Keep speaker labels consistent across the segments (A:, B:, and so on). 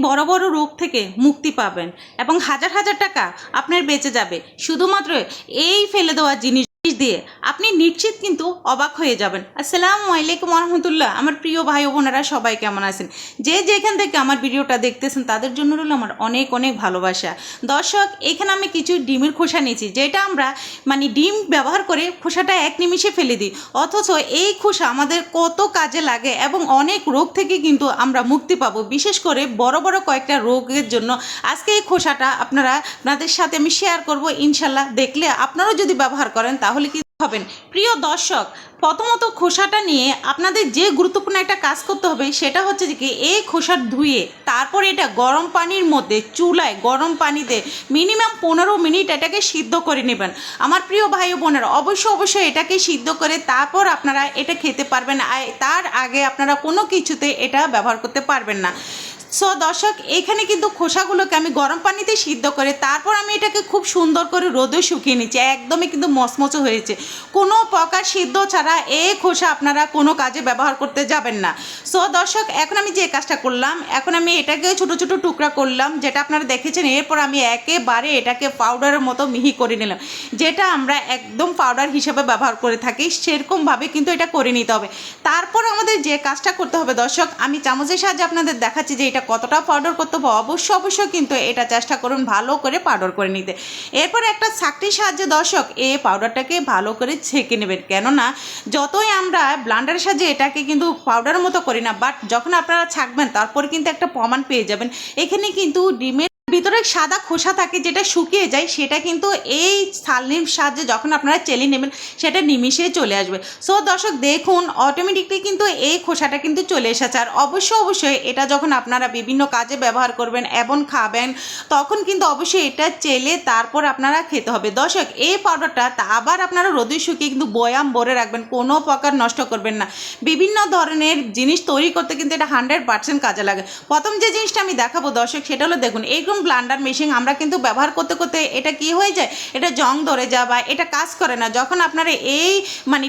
A: বড় বড় রোগ থেকে মুক্তি পাবেন এবং হাজার হাজার টাকা আপনার বেঁচে যাবে শুধুমাত্র এই ফেলে দেওয়া জিনিস দিয়ে। আপনি নিশ্চিত কিন্তু অবাক হয়ে যাবেন। আসসালামু আলাইকুম রহমতুল্লাহ। আমার প্রিয় ভাই বোনেরা সবাই কেমন আছেন? যে যেখান থেকে আমার ভিডিওটা দেখতেছেন তাদের জন্য রইল আমার অনেক অনেক ভালোবাসা। দর্শক, এখানে আমি কিছু ডিমের খোসা নিয়েছি, যেটা আমরা ডিম ব্যবহার করে খোসাটা এক নিমিষে ফেলে দিই, অথচ এই খোসা আমাদের কত কাজে লাগে এবং অনেক রোগ থেকে কিন্তু আমরা মুক্তি পাবো, বিশেষ করে বড় বড় কয়েকটা রোগের জন্য। আজকে এই খোসাটা আপনাদের সাথে আমি শেয়ার করব। ইনশাল্লাহ দেখলে আপনারাও যদি ব্যবহার করেন তাহলে কি হবেন। প্রিয় দর্শক, প্রথমত খোসাটা নিয়ে আপনাদের যে গুরুত্বপূর্ণ একটা কাজ করতে হবে সেটা হচ্ছে যে কি, এই খোসা ধুয়ে তারপর এটা গরম পানির মধ্যে চুলায় গরম পানিতে মিনিমাম 15 মিনিট এটাকে সিদ্ধ করে নেবেন। আমার প্রিয় ভাই বোনেরা, অবশ্যই এটাকে সিদ্ধ করে তারপর আপনারা এটা খেতে পারবেন। তার আগে আপনারা কোনো কিছুতে এটা ব্যবহার করতে পারবেন না। সো দর্শক, এখানে কিন্তু খোসাগুলোকে আমি গরম পানিতে সিদ্ধ করে তারপর আমি এটাকে খুব সুন্দর করে রোদে শুকিয়ে নিচ্ছি। একদমই কিন্তু মচমচে হয়েছে। কোনো প্রকার সিদ্ধ ছাড়া এই খোসা আপনারা কোনো কাজে ব্যবহার করতে যাবেন না। সো দর্শক, এখন আমি যে কাজটা করলাম, এখন আমি এটাকে ছোটো ছোটো টুকরা করলাম, যেটা আপনারা দেখেছেন। এরপর আমি একেবারে এটাকে পাউডারের মতো মিহি করে নিলাম, যেটা আমরা একদম পাউডার হিসেবে ব্যবহার করে থাকি, সেরকমভাবে কিন্তু এটা করে নিতে হবে। তারপর আমাদের যে কাজটা করতে হবে দর্শক, আমি চামচের সাহায্যে আপনাদের দেখাচ্ছি যে এটা কতটা পাউডার করতে হবে। অবশ্যই কিন্তু এটা চেষ্টা করুন ভালো করে পাউডার করে নিতে। এরপর একটা ছাঁকনির সাহায্যে দর্শক এই পাউডারটাকে ভালো করে ছেঁকে নেবেন। কেননা যতই আমরা ব্লান্ডারের সাহায্যে এটাকে কিন্তু পাউডারের মতো করি না, বাট যখন আপনারা ছাঁকবেন তারপরে কিন্তু একটা প্রমাণ পেয়ে যাবেন। এখানে কিন্তু ডিমের ভিতরে সাদা খোসা থাকে, যেটা শুকিয়ে যায়, সেটা কিন্তু এই ছালনির সাহায্যে যখন আপনারা চেলে নেবেন সেটা নিমিষে চলে আসবে। সো দর্শক দেখুন, অটোমেটিকলি কিন্তু এই খোসাটা কিন্তু চলে এসেছে। আর অবশ্যই এটা যখন আপনারা বিভিন্ন কাজে ব্যবহার করবেন এবং খাবেন, তখন কিন্তু অবশ্যই এটা চেলে তারপর আপনারা খেতে হবে। দর্শক, এই পাউডারটা আবার আপনারা রোদে শুকিয়ে কিন্তু বয়াম ভরে রাখবেন, কোনো প্রকার নষ্ট করবেন না। বিভিন্ন ধরনের জিনিস তৈরি করতে কিন্তু এটা 100% কাজে লাগে। প্রথম যে জিনিসটা আমি দেখাবো দর্শক, সেটা হলো দেখুন, এইরকম ব্লান্ডার মেশিন আমরা কিন্তু ব্যবহার করতে করতে এটা কি হয়ে যায়, এটা জং ধরে যায় বা এটা কাজ করে না। যখন আপনারা এই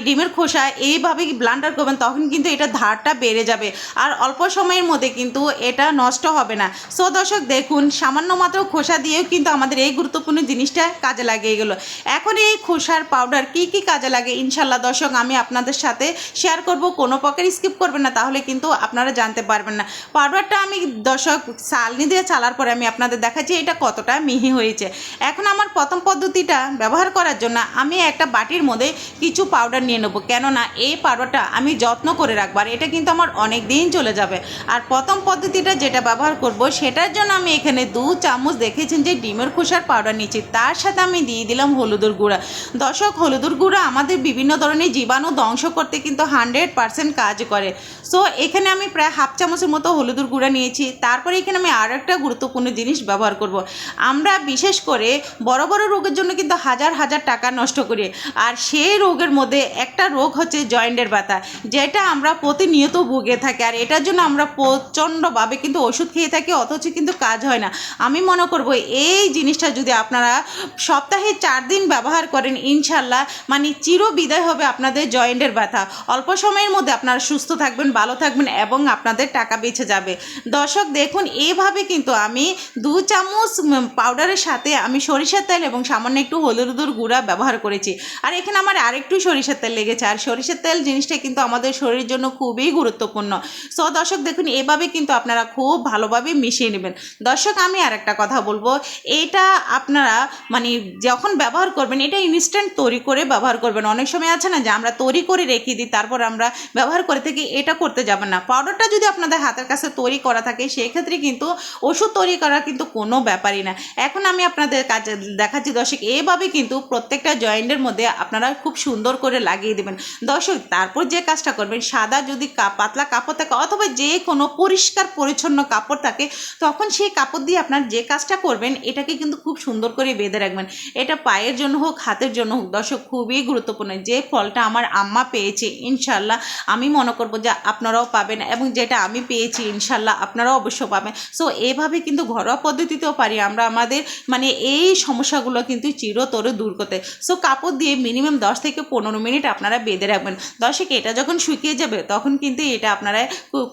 A: ডিমের খোসা এইভাবে ব্লান্ডার করবেন, তখন কিন্তু এটা ধারটা বেড়ে যাবে আর অল্প সময়ের মধ্যে কিন্তু এটা নষ্ট হবে না। সো দর্শক দেখুন, সামান্য মাত্র খোসা দিয়েও কিন্তু আমাদের এই গুরুত্বপূর্ণ জিনিসটা কাজে লাগিয়ে গেল। এখন এই খোসার পাউডার কি কি কাজে লাগে ইনশাল্লাহ দর্শক আমি আপনাদের সাথে শেয়ার করব। কোনো প্রকার স্কিপ করবেন না, তাহলে কিন্তু আপনারা জানতে পারবেন না। পাউডারটা আমি দর্শক চালনি দিয়ে চালার পরে আমি আপনাদের দেখাচ্ছি এটা কতটা মিহি হয়েছে। এখন আমার প্রথম পদ্ধতিটা ব্যবহার করার জন্য আমি একটা বাটির মধ্যে কিছু পাউডার নিয়ে নেবো, কেননা এই পাউডারটা আমি যত্ন করে রাখবো আর এটা কিন্তু আমার অনেক দিন চলে যাবে। আর প্রথম পদ্ধতিটা যেটা ব্যবহার করব, সেটার জন্য আমি এখানে 2 চামচ দেখেছেন যে ডিমের খোসার পাউডার নিচ্ছি, তার সাথে আমি দিয়ে দিলাম হলুদের গুঁড়া। দর্শক, হলুদের গুঁড়া আমাদের বিভিন্ন ধরনের জীবাণু ধ্বংস করতে কিন্তু 100% কাজ করে। সো এখানে আমি প্রায় হাফ চামচের মতো হলুদের গুঁড়া নিয়েছি। তারপরে এখানে আমি আর একটা গুরুত্বপূর্ণ জিনিস ব্যবহার করব। আমরা বিশেষ করে বড় বড় রোগের জন্য কিন্তু হাজার হাজার টাকা নষ্ট করি, আর সেই রোগের মধ্যে একটা রোগ হচ্ছে জয়েন্টের ব্যথা, যেটা আমরা প্রতিনিয়ত ভুগে থাকি। আর এটার জন্য আমরা প্রচণ্ডভাবে কিন্তু ওষুধ খেয়ে থাকি, অথচ কিন্তু কাজ হয় না। আমি মনে করব এই জিনিসটা যদি আপনারা সপ্তাহে 4 দিন ব্যবহার করেন, ইনশাল্লাহ চির বিদায় হবে আপনাদের জয়েন্টের ব্যথা। অল্প সময়ের মধ্যে আপনারা সুস্থ থাকবেন, ভালো থাকবেন এবং আপনাদের টাকা বেঁচে যাবে। দর্শক দেখুন, এইভাবে কিন্তু আমি 2 চামচ পাউডারের সাথে আমি সরিষার তেল এবং সামান্য একটু হলুদের গুঁড়া ব্যবহার করেছি। আর এখানে আমার আরেকটু সরিষার তেল লেগেছে, আর সরিষার তেল জিনিসটা কিন্তু আমাদের শরীরের জন্য খুবই গুরুত্বপূর্ণ। সো দর্শক দেখুন, এভাবে কিন্তু আপনারা খুব ভালোভাবে মিশিয়ে নেবেন। দর্শক, আমি আর একটা কথা বলবো, এটা আপনারা যখন ব্যবহার করবেন এটা ইনস্ট্যান্ট তৈরি করে ব্যবহার করবেন। অনেক সময় আছে না যে আমরা তৈরি করে রেখে দিই, তারপর আমরা ব্যবহার করে থাকি, এটা করতে যাবেন না। পাউডারটা যদি আপনাদের হাতের কাছে তৈরি করা থাকে, সেক্ষেত্রে কিন্তু ওষুধ তৈরি করা কিন্তু কোনো ব্যাপারই না। এখন আমি আপনাদের কাজে দেখাচ্ছি দর্শক, এইভাবে কিন্তু প্রত্যেকটা জয়েন্টের মধ্যে আপনারা খুব সুন্দর করে লাগিয়ে দেবেন। দর্শক, তারপর যে কাজটা করবেন, সাদা যদি পাতলা কাপড় থাকে অথবা যে কোনো পরিষ্কার পরিচ্ছন্ন কাপড় থাকে, তখন সেই কাপড় দিয়ে আপনার যে কাজটা করবেন এটাকে কিন্তু খুব সুন্দর করে বেঁধে রাখবেন। এটা পায়ের জন্য হোক, হাতের জন্য হোক, দর্শক খুবই গুরুত্বপূর্ণ। যে ফলটা আমার আম্মা পেয়েছে, ইনশাল্লাহ আমি মনে করবো যে আপনারাও পাবেন, এবং যেটা আমি পেয়েছি ইনশাল্লাহ আপনারাও অবশ্য পাবেন। সো এইভাবে কিন্তু ঘরোয়া পদ্ধতিতেও পারি আমরা আমাদের মানে এই সমস্যাগুলো কিন্তু চিরতরে দূর করতে। সো কাপড় দিয়ে মিনিমাম 10 থেকে 15 মিনিট আপনারা বেঁধে রাখবেন। দর্শক এটা যখন শুকিয়ে যাবে তখন কিন্তু এটা আপনারা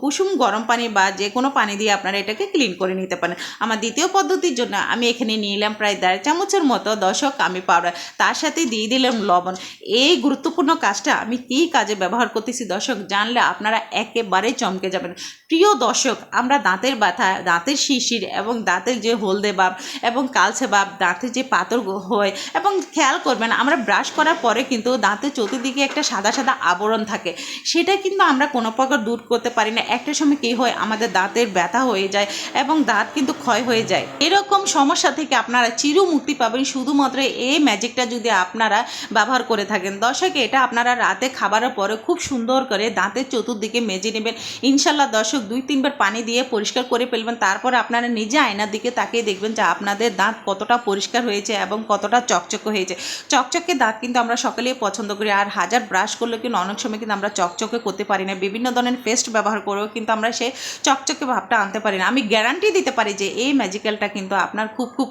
A: কুসুম গরম পানি বা যে কোনো পানি দিয়ে আপনারা এটাকে ক্লিন করে নিতে পারেন। আমার দ্বিতীয় পদ্ধতির জন্য আমি এখানে নিয়ে নিলাম প্রায় 1.5 চামচের মতো দর্শক আমি পাউডার, তার সাথে দিয়ে দিলাম লবণ। এই গুরুত্বপূর্ণ কাজটা আমি কী কাজে ব্যবহার করতেছি দর্শক জানলে আপনারা একেবারে চমকে যাবেন। প্রিয় দর্শক, আমরা দাঁতের ব্যথা, দাঁতের শিরশির এবং দাঁতের যে হলদে ভাব এবং কালচে ভাব, দাঁতের যে পাথর হয় এবং খেয়াল করবেন আমরা ব্রাশ করার পরে কিন্তু দাঁতের চতুর্দিকে একটা সাদা সাদা আবরণ থাকে, সেটা কিন্তু আমরা কোনো প্রকার দূর করতে পারি না। একটা সময় কী হয় আমাদের দাঁতের ব্যথা হয়ে যায় এবং দাঁত কিন্তু ক্ষয় হয়ে যায়। এরকম সমস্যা থেকে আপনারা চির মুক্তি পাবেন শুধুমাত্র এই ম্যাজিকটা যদি আপনারা ব্যবহার করে থাকেন। দর্শক এটা আপনারা রাতে খাবারের পরে খুব সুন্দর করে দাঁতের চতুর্দিকে মেজে নেবেন। ইনশাল্লাহ দর্শক 2-3 বার পানি দিয়ে পরিষ্কার করে ফেলবেন। তারপর আপনারা নিজে আয়নার দিকে তাকিয়ে দেখবেন যে আপনাদের দাঁত কতটা পরিষ্কার হয়েছে এবং কতটা চকচকে হয়েছে। চকচকে দাঁত কিন্তু আমরা সকলেই পছন্দ করি, আর হাজার ব্রাশ করলে কিন্তু অনেক সময় কিন্তু আমরা চকচকে করতে পারি না। বিভিন্ন ধরনের পেস্ট ব্যবহার করেও কিন্তু আমরা সেই চকচকে ভাবটা আনতে পারি না। আমি গ্যারান্টি দিতে পারি যে এই ম্যাজিক্যালটা কিন্তু আপনার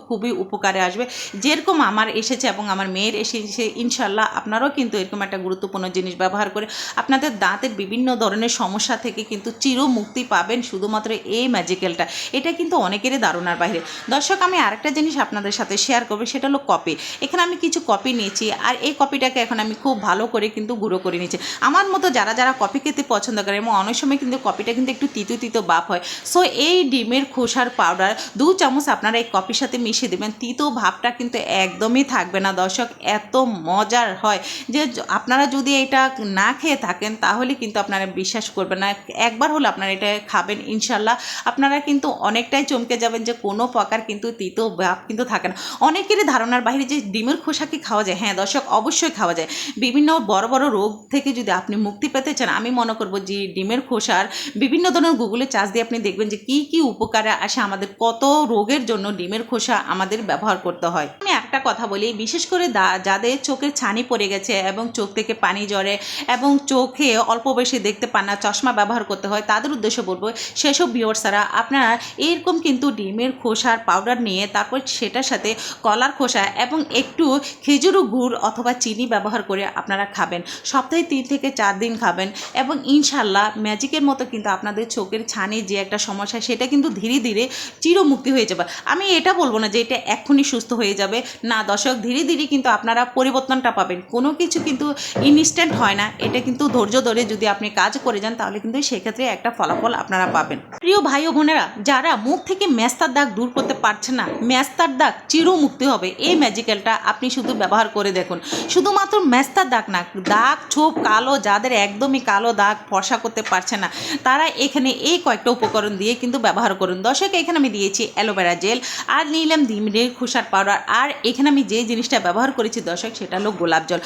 A: খুবই উপকারে আসবে। যেরকম আমার এসেছে এবং আমার মেয়ের এসেছে, ইনশাল্লাহ আপনারাও কিন্তু এরকম একটা গুরুত্বপূর্ণ জিনিস ব্যবহার করে আপনাদের দাঁতের বিভিন্ন ধরনের সমস্যা থেকে কিন্তু চির মুক্তি পাবেন শুধুমাত্র এই ম্যাজিক্যালটা। এটা কিন্তু অনেকেরই ধারণার বাইরে। দর্শক আমি আরেকটা জিনিস আপনাদের সাথে শেয়ার করবো, সেটা হলো কপি। এখানে আমি কিছু কপি নিয়েছি আর এই কপিটাকে এখন আমি খুব ভালো করে কিন্তু গুঁড়ো করে নিয়েছি। আমার মতো যারা কপি খেতে পছন্দ করে এবং অনেক সময় কিন্তু কপিটা কিন্তু একটু তিতো ভাব হয়, সো এই ডিমের খোসার পাউডার 2 চামচ আপনারা এই কপির সাথে মিশিয়ে দেবেন। তিতো ভাবটা কিন্তু একদমই থাকবে না দর্শক, এত মজার হয় যে আপনারা যদি এটা না খেয়ে থাকেন তাহলে কিন্তু আপনারা বিশ্বাস করবেন না। একবার হলে আপনারা এটা খাবেন, ইনশাল্লাহ আপনারা কিন্তু অনেকটাই চমকে যাবেন যে কোনো প্রকার কিন্তু তিতো ভাব কিন্তু থাকে না। অনেকেরই ধারণার বাইরে যে ডিমের খোসা কি খাওয়া যায়। হ্যাঁ দর্শক, অবশ্যই খাওয়া যায়। বিভিন্ন বড় রোগ থেকে যদি আপনি মুক্তি পেতে চান, আমি মনে করবো যে ডিমের খোসার বিভিন্ন ধরনের গুগলে চার্জ দিয়ে আপনি দেখবেন যে কি উপকারে আসে, আমাদের কত রোগের জন্য ডিমের খোসা আমাদের ব্যবহার করতে হয়। আমি একটা কথা বলি, বিশেষ করে যাদের চোখের ছানি পড়ে গেছে এবং চোখ থেকে পানি ঝরে এবং চোখে অল্প বয়সে দেখতে পান না, চশমা ব্যবহার করতে হয়, তাদের উদ্দেশ্যে বলবো সেসব ভিউয়ার্সরা আপনারা এরকম কিন্তু ডিমের খোসার পাউডার নিয়ে তারপর সেটার সাথে কলার খোসা এবং একটু খেজুর গুড় অথবা চিনি ব্যবহার করে আপনারা খাবেন। সপ্তাহে 3 থেকে 4 দিন খাবেন এবং ইনশাল্লাহ ম্যাজিকের মতো কিন্তু আপনাদের চোখের ছানি যে একটা সমস্যা সেটা কিন্তু ধীরে ধীরে চিরমুক্তি হয়ে যাবে। আমি এটা বলবো না যে এটা এক্ষুনি সুস্থ হয়ে যাবে, না দর্শক, ধীরে ধীরে কিন্তু আপনারা পরিবর্তনটা পাবেন। কোনো কিছু কিন্তু ইনস্ট্যান্ট হয় না, এটা কিন্তু ধৈর্য ধরে যদি আপনি কাজ করে যান তাহলে কিন্তু সেক্ষেত্রে একটা ফলাফল আপনারা পাবেন। প্রিয় ভাই ও বোনেরা, যারা মুখ থেকে মেস্তার দাগ দূর করতে পারছেন না, মেস্তার দাগ চিরমুক্তি হবে এই ম্যাজিক্যালটা আপনি শুধু ব্যবহার করে দেখুন। শুধুমাত্র মেস্তার দাগ না, দাগ ছোপ কালো, যাদের একদমই কালো দাগ ফর্সা করতে পারছে না, তারা এখানে এই কয়েকটা উপকরণ দিয়ে কিন্তু ব্যবহার করুন। দর্শক এখানে আমি দিয়েছি অ্যালোভেরা জেল আর নিলাম ডিমের খোসার পাউডার, আর এখানে আমি যে জিনিসটা ব্যবহার করেছি দর্শক সেটা হলো গোলাপ জল।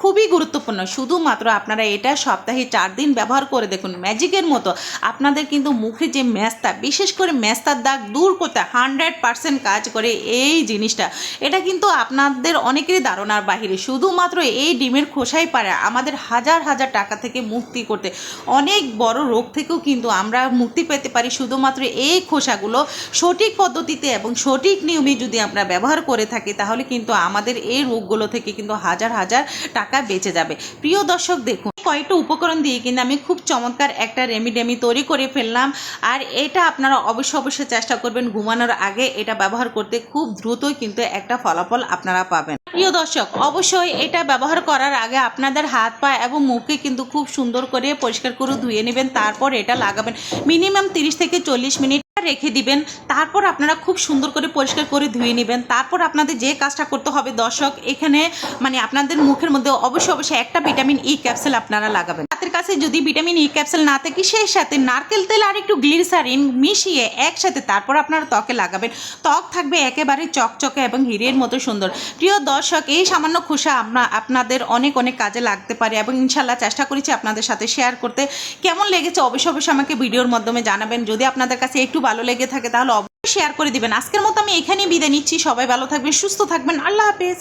A: খুবই গুরুত্বপূর্ণ। শুধুমাত্র আপনারা এটা সপ্তাহে 4 দিন ব্যবহার করে দেখুন, ম্যাজিকের মতো আপনাদের কিন্তু মুখে যে মেস্তা, বিশেষ করে মেস্তার দাগ দূর করতে 100% কাজ করে এই জিনিসটা। এটা কিন্তু আপনাদের অনেকেরই ধারণার বাহিরে। শুধুমাত্র এই ডিমের খোসাই পারে আমাদের হাজার টাকা থেকে মুক্তি করতে। অনেক বড় রোগ থেকেও কিন্তু আমরা মুক্তি পেতে পারি শুধুমাত্র এই খোসাগুলো সঠিক পদ্ধতিতে এবং সঠিক নিয়মে যদি আমরা ব্যবহার করে থাকি, তাহলে কিন্তু আমাদের এই রোগগুলো থেকে কিন্তু হাজার টাকা বেঁচে যাবে। প্রিয় দর্শক দেখুন, কয়েকটা উপকরণ দিয়ে কিন্তু আমি খুব চমৎকার একটা রেমিডি তৈরি করে ফেললাম। আর এটা আপনারা অবশ্যই চেষ্টা করবেন ঘুমানোর আগে এটা ব্যবহার করতে, খুব দ্রুতই কিন্তু একটা ফলাফল আপনারা পাবেন। প্রিয় দর্শক, অবশ্যই এটা ব্যবহার করার আগে আপনাদের হাত পা এবং মুখে কিন্তু খুব সুন্দর করে পরিষ্কার করে ধুয়ে নেবেন, তারপর এটা লাগাবেন। মিনিমাম 30 থেকে 40 মিনিট রেখে দিবেন, তারপর আপনারা খুব সুন্দর করে পরিষ্কার করে ধুয়ে নেবেন। তারপর আপনাদের যে কাজটা করতে হবে দর্শক, এখানে মানে আপনাদের মুখের মধ্যে অবশ্যই একটা ভিটামিন ই ক্যাপসুল আপনারা লাগাবেন। হাতের কাছে যদি ভিটামিন ই ক্যাপসুল না থাকে, সেই সাথে নারকেল তেল আর একটু গ্লিসারিন মিশিয়ে একসাথে তারপর আপনারা ত্বকে লাগাবেন। ত্বক থাকবে একেবারে চকচকে এবং হীরের মতো সুন্দর। প্রিয় দর্শক, এই সামান্য খোসা আপনাদের অনেক কাজে লাগতে পারে এবং ইনশাল্লাহ চেষ্টা করেছি আপনাদের সাথে শেয়ার করতে। কেমন লেগেছে অবশ্যই আমাকে ভিডিওর মাধ্যমে জানাবেন। যদি আপনাদের কাছে একটু ভালো লেগে থাকে তাহলে অবশ্যই শেয়ার করে দিবেন। আজকের মতো আমি এখানেই বিদায় নিচ্ছি। সবাই ভালো থাকবেন, সুস্থ থাকবেন। আল্লাহ হাফেজ।